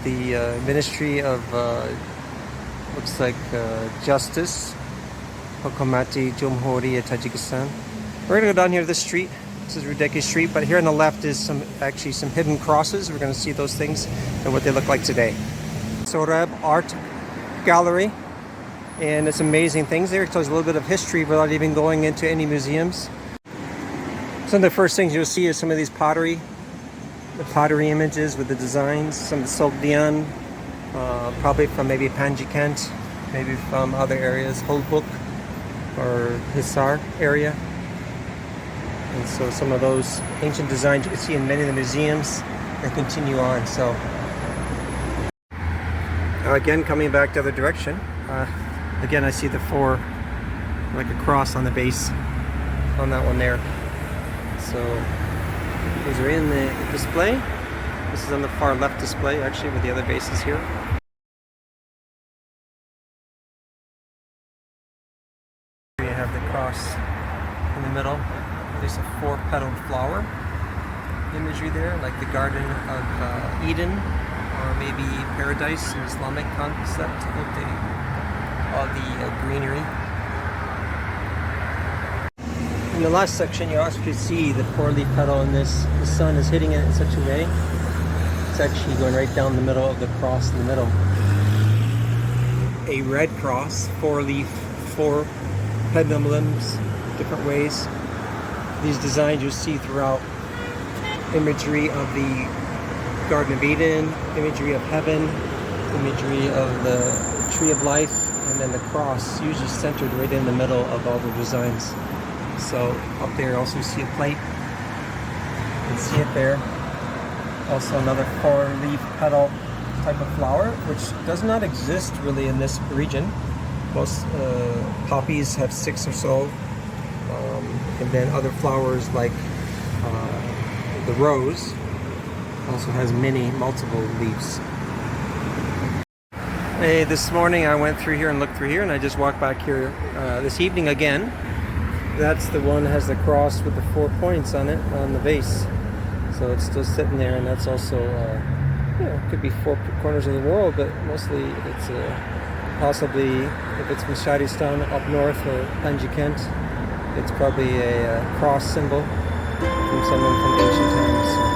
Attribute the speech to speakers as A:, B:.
A: the Ministry of, looks like Justice, Hukumati Jumhuriya Tajikistan. We're gonna go down here to this street. This is Rudeki Street, but here on the left is actually some hidden crosses. We're gonna see those things and what they look like today. Suhrab Art Gallery, and it's amazing things there. It tells a little bit of history without even going into any museums. Some of the first things you'll see is some of these pottery, the pottery images with the designs, some of the Sogdian, probably from maybe Panjikent, maybe from other areas, Holbuk or Hisar area. And so some of those ancient designs you can see in many of the museums and continue on. So again, coming back the other direction, again I see the four, like a cross on the base on that one there. So these are in the display. This is on the far left display actually with the other bases here. You have the cross in the middle. There's a four-petaled flower imagery there, like the Garden of Eden, or maybe paradise, an Islamic concept of the greenery. In the last section, you also see the four-leaf petal, and the sun is hitting it in such a way. It's actually going right down the middle of the cross in the middle. A red cross, four-leaf, four pedimums, different ways. These designs you see throughout imagery of the Garden of Eden, imagery of heaven, imagery of the tree of life, and then the cross usually centered right in the middle of all the designs. So up there also you see a plate. You can see it there. Also another four-leaf petal type of flower, which does not exist really in this region. Most poppies have 6 or so. And then other flowers like the rose also has multiple leaves. Hey, this morning I went through here and looked through here, and I just walked back here this evening again. That's the one that has the cross with the 4 points on it on the base. So it's still sitting there, and that's also, it could be 4 corners of the world, but mostly it's possibly, if it's Masharistan up north or Panjikent, it's probably a cross symbol from someone from ancient times.